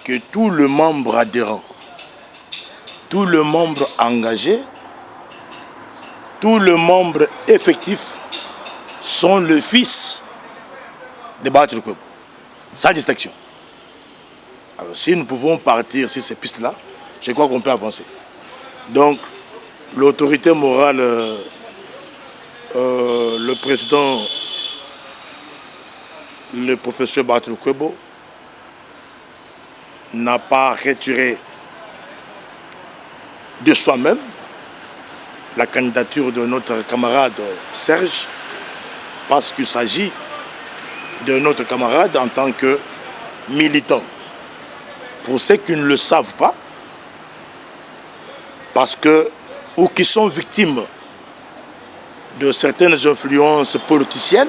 que tout le membre adhérent, tout le membre engagé, tout le membre effectif sont le fils de Bahati Lukwebo, sans distinction. Alors si nous pouvons partir sur ces pistes-là, je crois qu'on peut avancer. Donc, l'autorité morale, le président, le professeur Bahati Lukwebo, n'a pas retiré de soi-même la candidature de notre camarade Serge, parce qu'il s'agit de notre camarade en tant que militant. Pour ceux qui ne le savent pas, parce que, ou qui sont victimes de certaines influences politiciennes,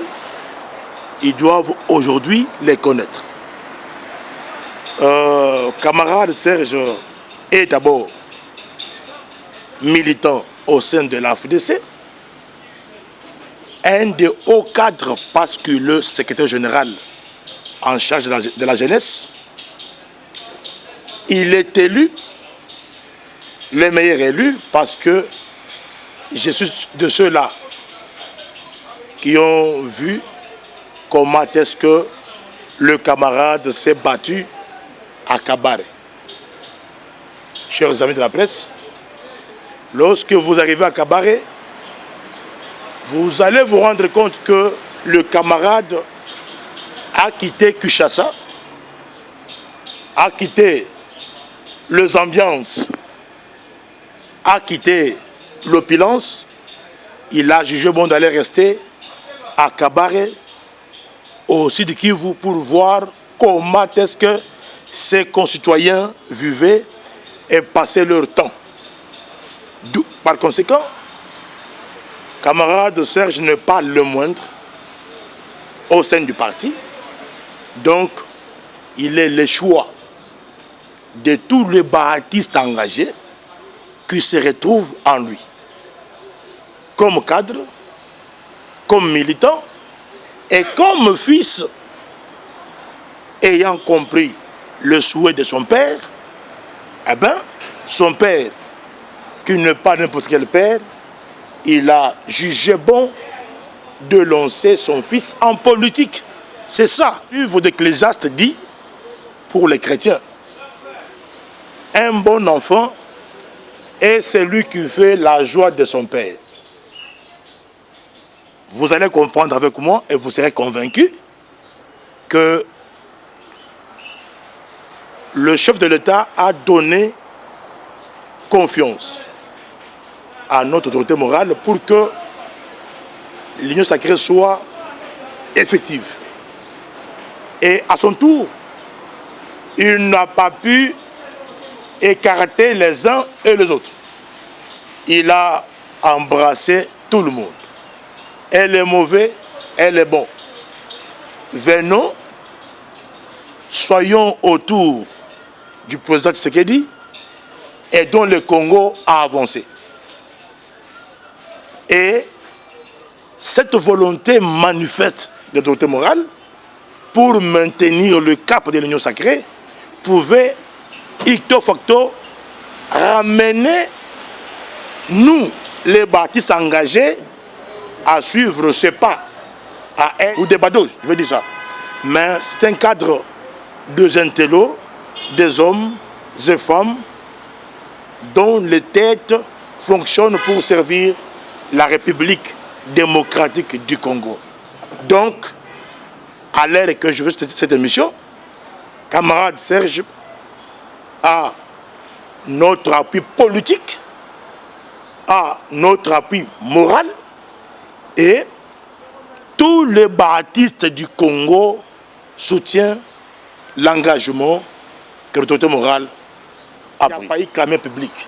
ils doivent aujourd'hui les connaître. Camarade Serge est d'abord militant au sein de la FDC, un des hauts cadres parce que le secrétaire général en charge de la jeunesse, il est élu, le meilleur élu, parce que je suis de ceux-là qui ont vu comment est-ce que le camarade s'est battu à Kabare. Chers amis de la presse, lorsque vous arrivez à Kabare, vous allez vous rendre compte que le camarade a quitté Kinshasa, a quitté les ambiances, a quitté l'opulence. Il a jugé bon d'aller rester à Kabare, au sud Kivu, pour voir comment est-ce que ses concitoyens vivaient et passaient leur temps. Par conséquent, camarade Serge n'est pas le moindre au sein du parti. Donc, il est le choix de tous les bahatistes engagés qui se retrouvent en lui. Comme cadre, comme militant et comme fils, ayant compris le souhait de son père, eh bien, son père, qui n'est pas n'importe quel père, il a jugé bon de lancer son fils en politique. C'est ça. Le livre d'Ecclésiaste dit, pour les chrétiens, un bon enfant est celui qui fait la joie de son père. Vous allez comprendre avec moi et vous serez convaincus que le chef de l'État a donné confiance à notre autorité morale pour que l'union sacrée soit effective. Et à son tour, il n'a pas pu écarter les uns et les autres. Il a embrassé tout le monde. Elle est mauvais, elle est bon. Venons, soyons autour du président Tshisekedi, aidons le Congo à avancer. Et cette volonté manifeste de l'autorité morale pour maintenir le cap de l'union sacrée pouvait, icto facto, ramener nous, les baptistes engagés, à suivre ce pas, à un ou des badauds, je veux dire ça. Mais c'est un cadre de intellos, des hommes et femmes dont les têtes fonctionnent pour servir la République démocratique du Congo. Donc, à l'heure que je veux cette émission, camarade Serge a notre appui politique, a notre appui moral, et tous les baptistes du Congo soutiennent l'engagement que l'autorité morale a pris. Il n'y a pas eu clameur publique.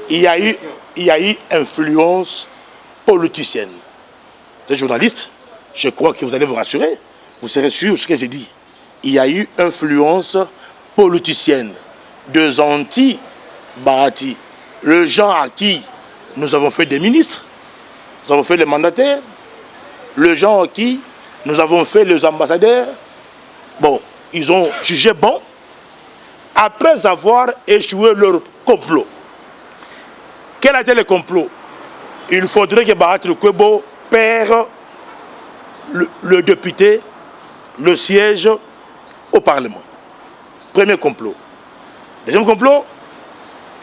Il y a eu influence politicienne. Vous êtes journaliste, je crois que vous allez vous rassurer. Vous serez sûr de ce que j'ai dit. Il y a eu influence politicienne de anti-Bahati. Les gens à qui nous avons fait des ministres, nous avons fait les mandataires, les gens à qui nous avons fait les ambassadeurs. Bon, ils ont jugé bon après avoir échoué leur complot. Quel a été le complot? Il faudrait que Bahati Lukwebo perd le député, le siège au Parlement. Premier complot. Deuxième complot,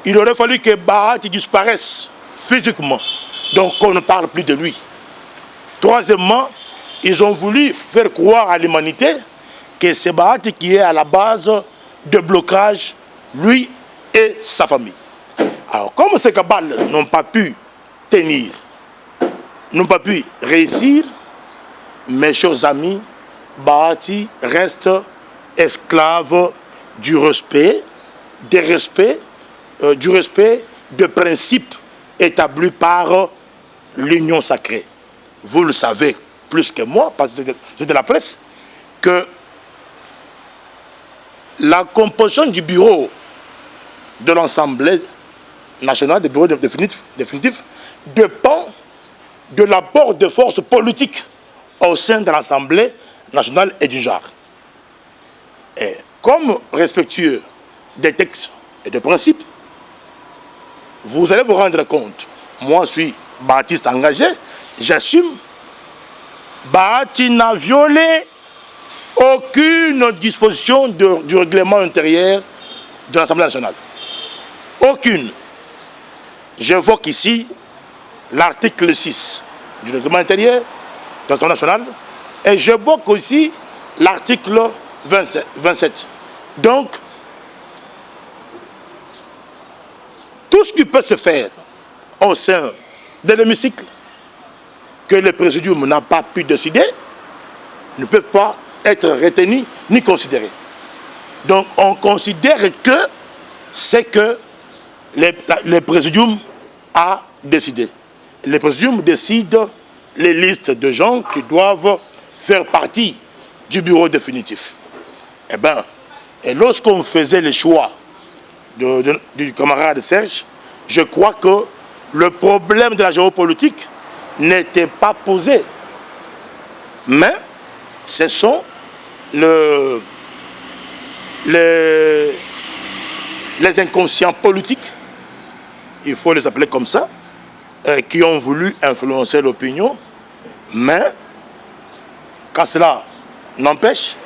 il aurait fallu que Bahati disparaisse physiquement, donc on ne parle plus de lui. Troisièmement, ils ont voulu faire croire à l'humanité que c'est Bahati qui est à la base de blocage, lui et sa famille. Alors, comme ces cabales n'ont pas pu tenir, n'ont pas pu réussir, mes chers amis, Bahati reste esclave du respect, du respect de principes établis par l'union sacrée. Vous le savez plus que moi, parce que c'est de la presse, que la composition du bureau de l'Assemblée nationale, du bureau définitif, dépend de l'apport de forces politiques au sein de l'Assemblée nationale et du genre. Et comme respectueux des textes et des principes, vous allez vous rendre compte, moi je suis baptiste engagé, j'assume, Bahati n'a violé aucune disposition du règlement intérieur de l'Assemblée nationale. Aucune. J'évoque ici l'article 6 du règlement intérieur de l'Assemblée nationale et j'évoque aussi l'article 27. Donc, tout ce qui peut se faire au sein de l'hémicycle que le présidium n'a pas pu décider ne peut pas être retenu ni considéré. Donc on considère que c'est que le présidium a décidé. Le présidium décide les listes de gens qui doivent faire partie du bureau définitif. Eh bien, et lorsqu'on faisait le choix du camarade Serge, je crois que le problème de la géopolitique n'était pas posé. Mais ce sont les inconscients politiques, il faut les appeler comme ça, qui ont voulu influencer l'opinion. Mais, quand cela n'empêche,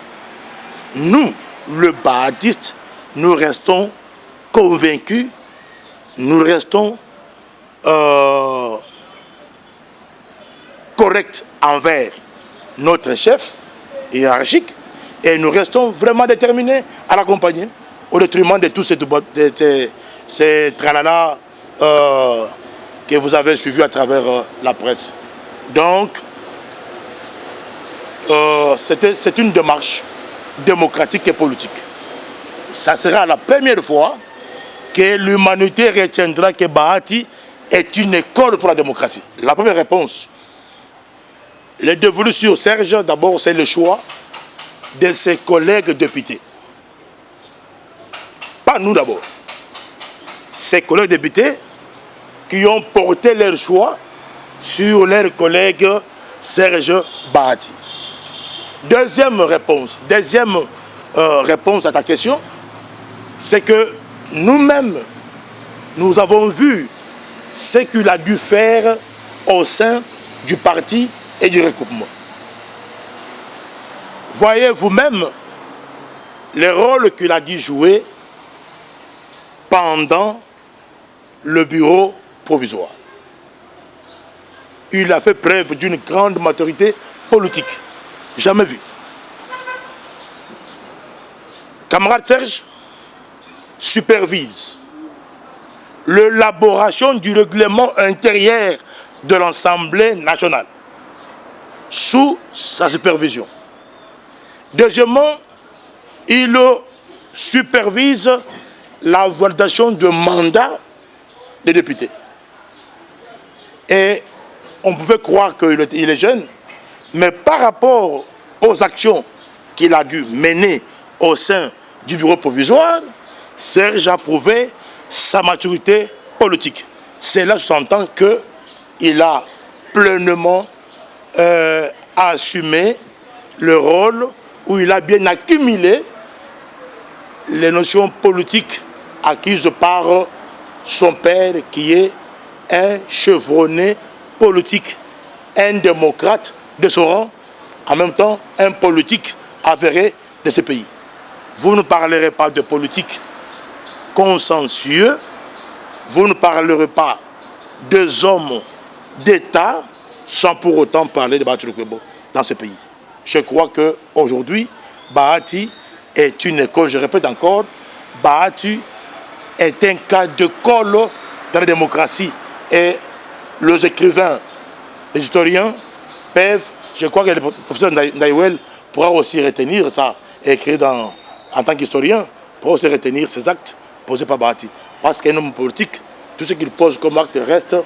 nous, le baptistes, nous restons convaincus, nous restons corrects envers notre chef hiérarchique et nous restons vraiment déterminés à l'accompagner au détriment de tous ces tralala que vous avez suivis à travers la presse. Donc, c'est une démarche démocratique et politique. Ça sera la première fois que l'humanité retiendra que Bahati est une école pour la démocratie. La première réponse, les dévolus sur Serge, d'abord, c'est le choix de ses collègues députés. Pas nous d'abord. Ses collègues députés qui ont porté leur choix sur leur collègue Serge Bahati. Deuxième réponse à ta question, c'est que nous-mêmes, nous avons vu ce qu'il a dû faire au sein du parti et du regroupement. Voyez vous-même le rôle qu'il a dû jouer pendant le bureau provisoire. Il a fait preuve d'une grande maturité politique. Jamais vu. Camarade Serge supervise l'élaboration du règlement intérieur de l'Assemblée nationale sous sa supervision. Deuxièmement, il supervise la validation de mandat des députés. Et on pouvait croire qu'il est jeune, mais par rapport aux actions qu'il a dû mener au sein du bureau provisoire, Serge a prouvé sa maturité politique. C'est là, s'entend qu'il a pleinement assumé le rôle où il a bien accumulé les notions politiques acquises par son père, qui est un chevronné politique, un démocrate de son rang, en même temps un politique avéré de ce pays. Vous ne parlerez pas de politique consensueux, vous ne parlerez pas des hommes d'État sans pour autant parler de Bahati Lukwebo dans ce pays. Je crois qu'aujourd'hui, Bahati est une école, je répète encore, Bahati est un cas de colle dans la démocratie. Et les écrivains, les historiens peuvent, je crois que le professeur Ndaïwel pourra aussi retenir ça, écrit en tant qu'historien, pourra aussi retenir ces actes posés par Bahati. Parce qu'un homme politique, tout ce qu'il pose comme acte reste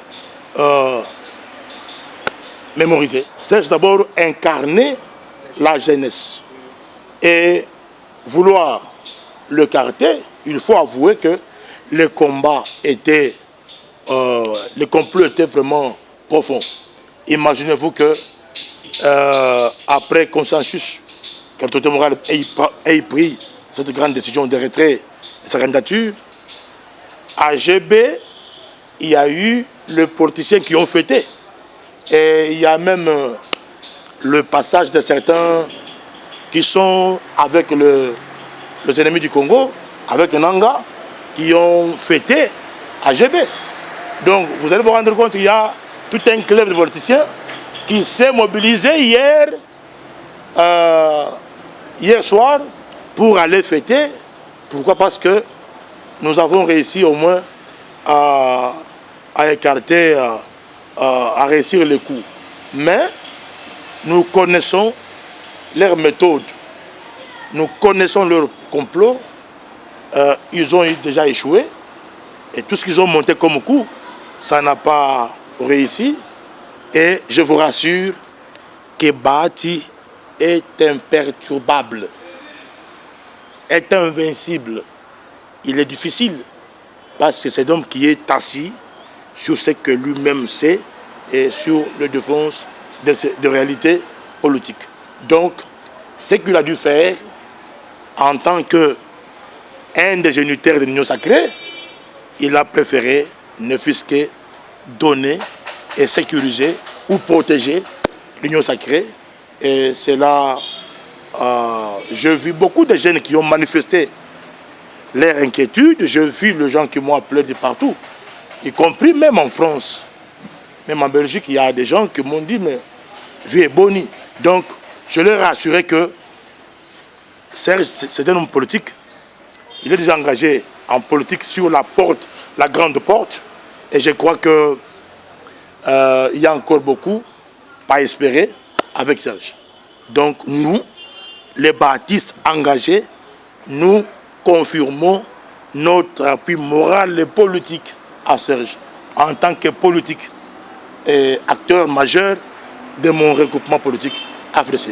mémorisé. C'est d'abord incarner la jeunesse. Et vouloir le carter, il faut avouer que le combat était, le complot était vraiment profond. Imaginez-vous que après consensus, que l'autorité morale ait pris cette grande décision de retrait de sa candidature, à GB, il y a eu les politiciens qui ont fêté. Et il y a même le passage de certains qui sont avec les ennemis du Congo, avec Nanga, qui ont fêté à GB. Donc vous allez vous rendre compte qu'il y a tout un club de politiciens qui s'est mobilisé hier soir pour aller fêter. Pourquoi? Parce que nous avons réussi au moins à écarter, à réussir les coups. Mais nous connaissons leurs méthodes, nous connaissons leur complot. Ils ont déjà échoué. Et tout ce qu'ils ont monté comme coup, ça n'a pas réussi. Et je vous rassure que Bahati est imperturbable, est invincible. Il est difficile parce que c'est un homme qui est assis sur ce que lui-même sait et sur la défense de réalité politique. Donc, ce qu'il a dû faire en tant qu'un des génitaires de l'Union sacrée, il a préféré ne fût-ce que donner et sécuriser ou protéger l'Union sacrée. Et c'est là, j'ai vu beaucoup de jeunes qui ont manifesté leur inquiétude. J'ai vu les gens qui m'ont appelé de partout, y compris même en France. Même en Belgique, il y a des gens qui m'ont dit, mais vie est boni. Donc, je leur ai assuré que Serge, c'est un homme politique. Il est déjà engagé en politique sur la porte, la grande porte. Et je crois que il y a encore beaucoup à espérer avec Serge. Donc nous, les baptistes engagés, nous confirmons notre appui moral et politique à Serge en tant que politique et acteur majeur de mon regroupement politique AFDC.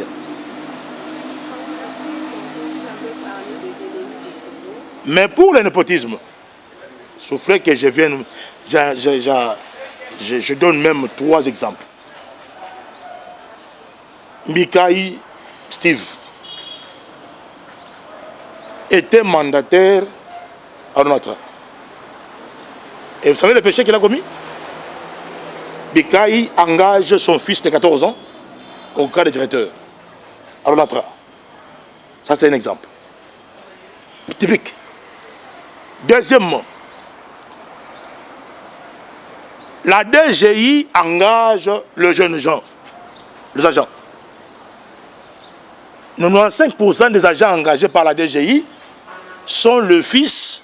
Mais pour le népotisme, souffrez que je vienne, je donne même 3 exemples. Mikaï Steve était mandataire à Onatra. Et vous savez le péché qu'il a commis? Mikaï engage son fils de 14 ans au cas de directeur à Onatra. Ça, c'est un exemple typique. Deuxièmement, la DGI engage les jeunes gens, les agents. 95% des agents engagés par la DGI sont le fils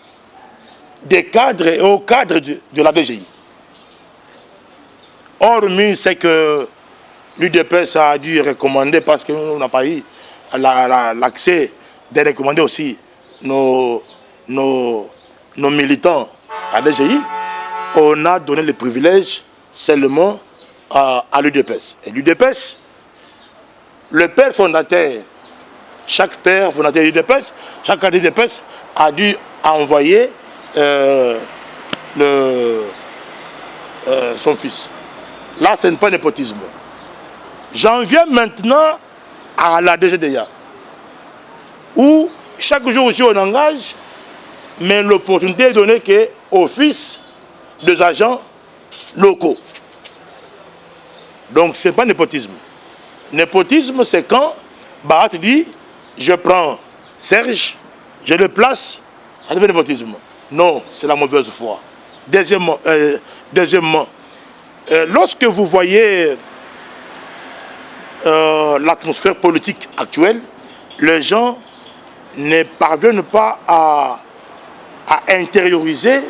des cadres et hauts cadres de la DGI. Hormis ce que l'UDPS a dû recommander parce qu'on n'a pas eu l'accès de recommander aussi nos militants à la DGI, on a donné le privilège seulement à l'UDPS. Et l'UDPS, le père fondateur, chaque père fondateur de l'UDPS, chaque cadre de l'UDPS a dû envoyer son fils. Là, ce n'est pas népotisme. J'en viens maintenant à la DGDA, où chaque jour aussi on engage, mais l'opportunité est donnée qu'au fils des agents locaux. Donc ce n'est pas népotisme. Népotisme, c'est quand Barat dit, je prends Serge, je le place, ça devient népotisme. Non, c'est la mauvaise foi. Deuxièmement, lorsque vous voyez l'atmosphère politique actuelle, les gens ne parviennent pas à intérioriser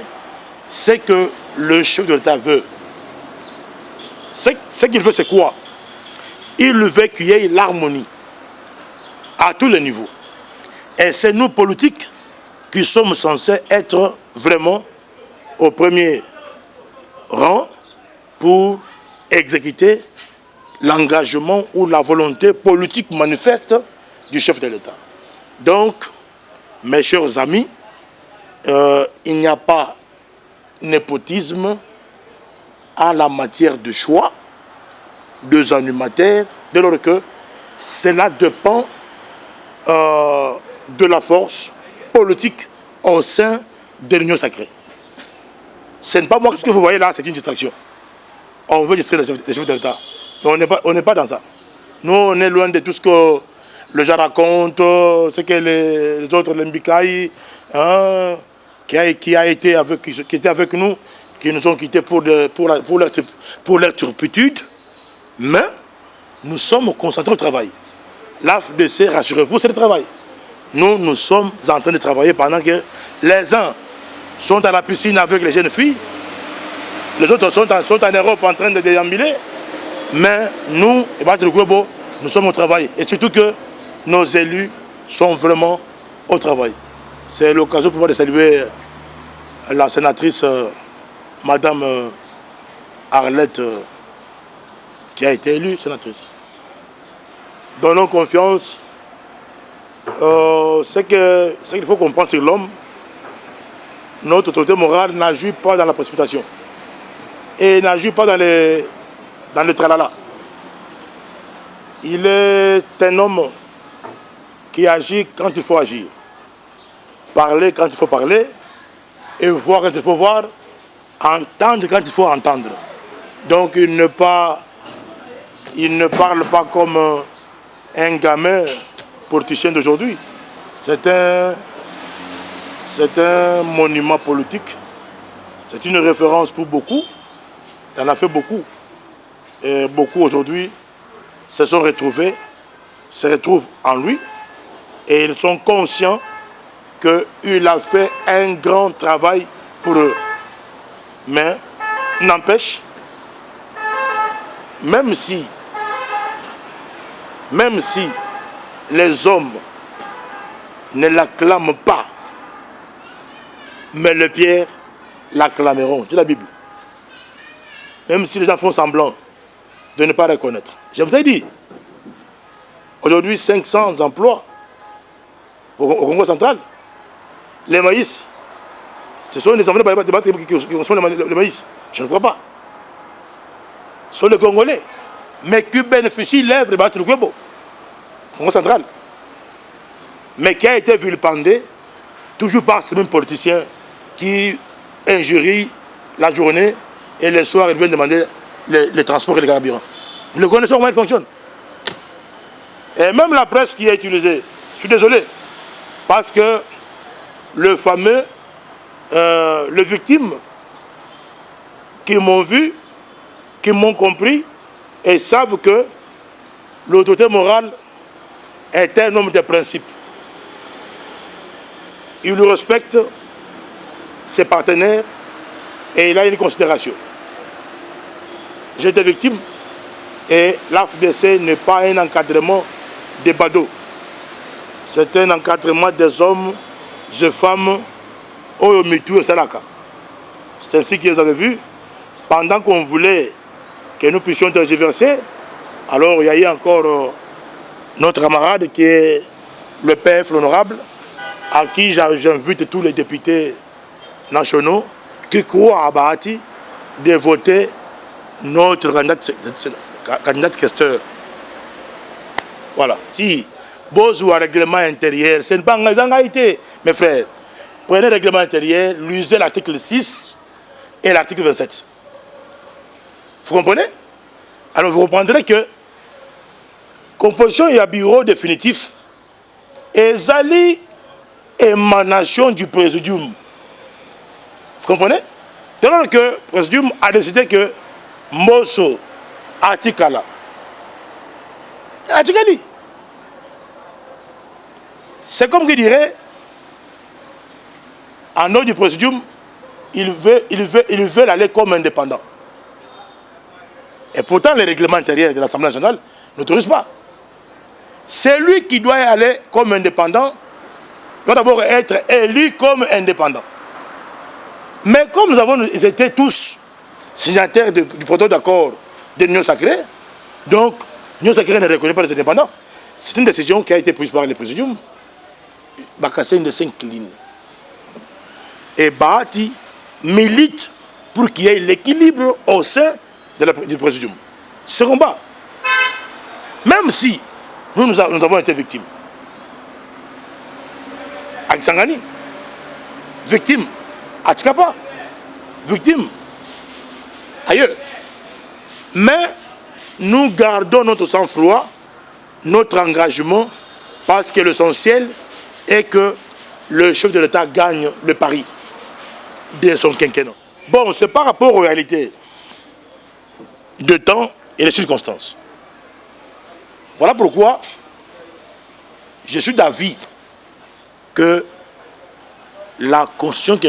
ce que le chef de l'État veut. Ce qu'il veut, c'est quoi? Il veut qu'il y ait l'harmonie à tous les niveaux. Et c'est nous, politiques, qui sommes censés être vraiment au premier rang pour exécuter l'engagement ou la volonté politique manifeste du chef de l'État. Donc, mes chers amis, il n'y a pas népotisme à la matière de choix des animateurs, dès lors que cela dépend de la force politique au sein de l'Union sacrée. Ce n'est pas moi, ce que vous voyez là, c'est une distraction. On veut distraire les chefs de l'État. On n'est pas dans ça. Nous, on est loin de tout ce que les gens racontent, ce que les autres, les Mbikaï, qui était avec nous, qui nous ont quittés pour leur turpitude. Mais nous sommes concentrés au travail. L'AFDC, rassurez-vous, c'est le travail. Nous sommes en train de travailler pendant que les uns sont à la piscine avec les jeunes filles, les autres sont en Europe en train de déambuler, mais nous, nous sommes au travail. Et surtout que nos élus sont vraiment au travail. C'est l'occasion pour moi de saluer la sénatrice Madame Arlette, qui a été élue sénatrice. Donnons confiance. Ce qu'il faut comprendre sur l'homme, notre autorité morale n'agit pas dans la précipitation. Et n'agit pas dans le tralala. Il est un homme qui agit quand il faut agir. Parler quand il faut parler, et voir quand il faut voir, entendre quand il faut entendre. Donc il ne parle pas comme un gamin politicien d'aujourd'hui. C'est un monument politique. C'est une référence pour beaucoup. Il en a fait beaucoup. Et beaucoup aujourd'hui se retrouvent en lui. Et ils sont conscients qu'il a fait un grand travail pour eux. Mais, n'empêche, même si les hommes ne l'acclament pas, mais les pierres l'acclameront. C'est la Bible. Même si les gens font semblant de ne pas reconnaître. Je vous ai dit, aujourd'hui 500 emplois au Congo central. Les maïs, ce sont les enfants qui consomment le maïs. Je ne crois pas. Ce sont les Congolais. Mais qui bénéficient de l'œuvre de Congo central. Mais qui a été vilipendé toujours par ces mêmes politiciens qui injurient la journée et le soir ils viennent demander les transports et les carburants. Vous le connaissez comment il fonctionne. Et même la presse qui est utilisée, je suis désolé, parce que le fameux, les victimes qui m'ont vu, qui m'ont compris et savent que l'autorité morale est un homme de principe. Il respecte ses partenaires et il a une considération. J'étais victime et l'AFDC n'est pas un encadrement des badauds. C'est un encadrement des hommes, des femmes, au Mitou et Salaka. C'est ainsi qu'ils avaient vu. Pendant qu'on voulait que nous puissions tergiverser, alors il y a eu encore notre camarade qui est le PF, l'honorable, à qui j'invite tous les députés nationaux qui croient à Bahati de voter notre candidat questeur. Voilà. Si Bose ou un règlement intérieur, ce n'est pas engagé, mes frères. Prenez le règlement intérieur, lisez l'article 6 et l'article 27. Vous comprenez? Alors vous comprendrez que composition et bureau définitif et zali émanation du présidium. Vous comprenez? Tellement que le présidium a décidé que Mosso Atikala Atikali. C'est comme qui dirait, en nom du présidium, il veut aller comme indépendant. Et pourtant, les règlements intérieurs de l'Assemblée nationale n'autorisent pas. C'est lui qui doit aller comme indépendant, doit d'abord être élu comme indépendant. Mais comme nous avons été tous signataires du protocole d'accord de l'Union sacrée, donc l'Union sacrée ne reconnaît pas les indépendants. C'est une décision qui a été prise par le présidium. Bakassende s'incline. Et Bahati milite pour qu'il y ait l'équilibre au sein du présidium. Ce combat, même si nous avons été victimes, à Kisangani, victime à Tchikapa, victime ailleurs. Mais nous gardons notre sang-froid, notre engagement, parce que l'essentiel est que le chef de l'État gagne le pari de son quinquennat. Bon, c'est par rapport aux réalités de temps et de circonstances. Voilà pourquoi je suis d'avis que la constitution que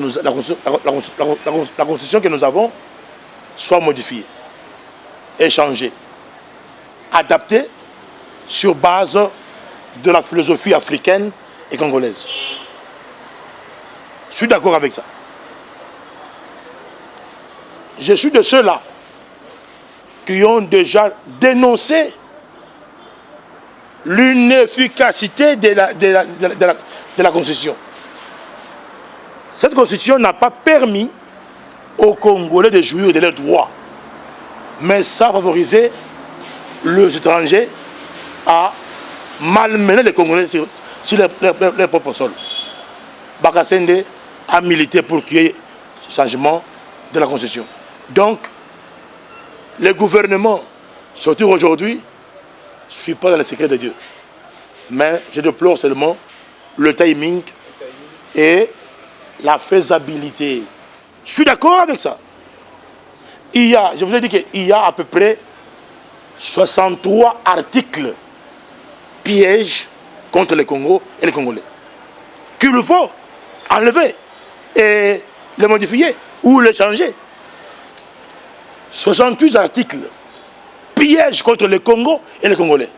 nous avons soit modifiée, échangée, adaptée sur base de la philosophie africaine et congolaise. Je suis d'accord avec ça. Je suis de ceux-là qui ont déjà dénoncé l'inefficacité de la Constitution. Cette Constitution n'a pas permis aux Congolais de jouir de leurs droits, mais ça a favorisé les étrangers à malmener les Congolais sur leur propre sol. Bakassende a milité pour qu'il y ait changement de la Constitution. Donc, le gouvernement, surtout aujourd'hui, je ne suis pas dans le secret de Dieu. Mais je déplore seulement le timing et la faisabilité. Je suis d'accord avec ça. Je vous ai dit qu'il y a à peu près 63 articles pièges contre le Congo et les Congolais. Qu'il faut enlever et les modifier ou les changer. 68 articles pièges contre le Congo et les Congolais.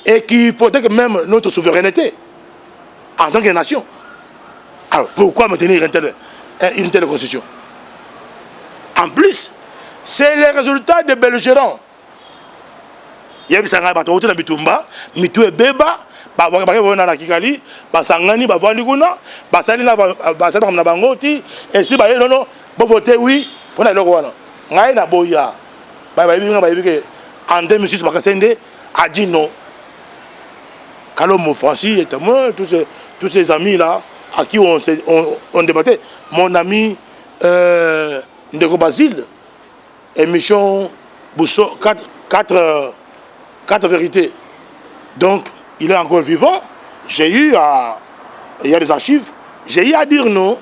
Et qui hypothèquent même notre souveraineté en tant que nation. Alors pourquoi maintenir une telle constitution? En plus, c'est le résultat des belligérants. Il y a des gens qui ont été Bitumba, Mitu et Beba, na Kikali, Basangani, Bavandiguna, Basalina, Basalina Bangoti, et si non, non, pour voter oui, pour aller au Rwanda. Na Boya. En 2006, Bakassende a dit non. Kalomo Francis et moi, tous ces amis-là, à qui on débattait. Mon ami Ndeko Basile, émission Bousso, 4 vérités. Donc, il est encore vivant. Il y a des archives. J'ai eu à dire non.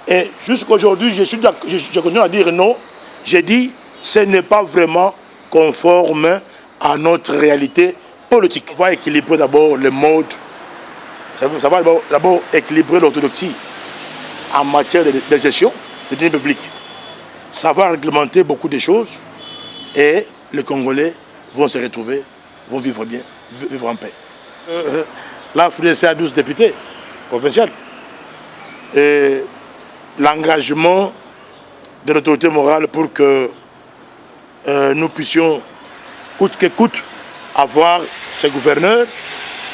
Et jusqu'aujourd'hui, je continue à dire non. J'ai dit, ce n'est pas vraiment conforme à notre réalité politique. On va équilibrer d'abord le mode. Ça va d'abord équilibrer l'orthodoxie en matière de gestion de deniers publics. Ça va réglementer beaucoup de choses et les Congolais vont se retrouver, vont vivre bien, vivre en paix. L'Afrique a 12 députés provinciaux. Et l'engagement de l'autorité morale pour que nous puissions, coûte que coûte, avoir ces gouverneurs,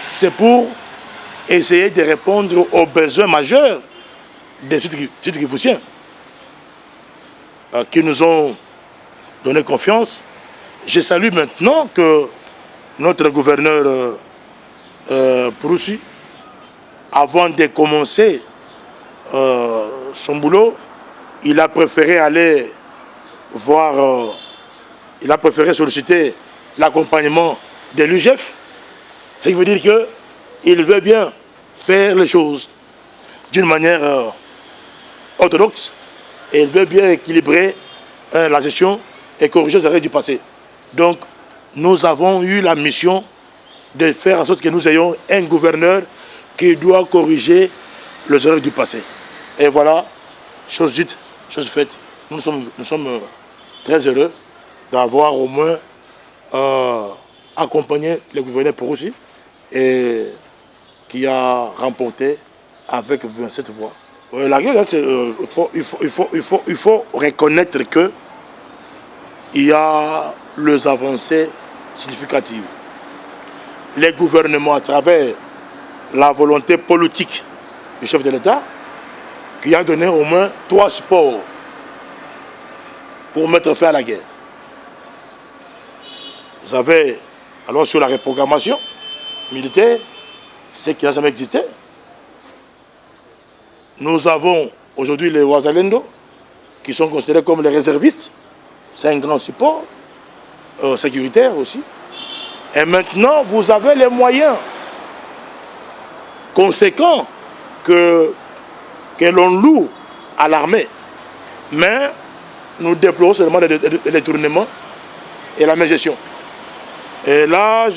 c'est pour essayer de répondre aux besoins majeurs des sites kivusiens qui nous ont donné confiance. Je salue maintenant que notre gouverneur Pouroussi, avant de commencer son boulot, il a préféré aller voir, il a préféré solliciter l'accompagnement de l'UGF, ce qui veut dire qu'il veut bien faire les choses d'une manière orthodoxe et il veut bien équilibrer la gestion et corriger les erreurs du passé. Donc, nous avons eu la mission de faire en sorte que nous ayons un gouverneur qui doit corriger les erreurs du passé. Et voilà, chose dite, chose faite. Nous sommes très heureux d'avoir au moins accompagné le gouverneur Pouroussi et qui a remporté avec 27 voix. La guerre, il faut reconnaître que il y a les avancées significatives. Les gouvernements, à travers la volonté politique du chef de l'État, qui a donné au moins 3 supports pour mettre fin à la guerre. Vous avez, alors sur la reprogrammation militaire, ce qui n'a jamais existé. Nous avons aujourd'hui les Wazalendo, qui sont considérés comme les réservistes. C'est un grand support sécuritaire aussi. Et maintenant, vous avez les moyens conséquents que l'on loue à l'armée. Mais nous déplorons seulement les détournements et la mégestion. Et là,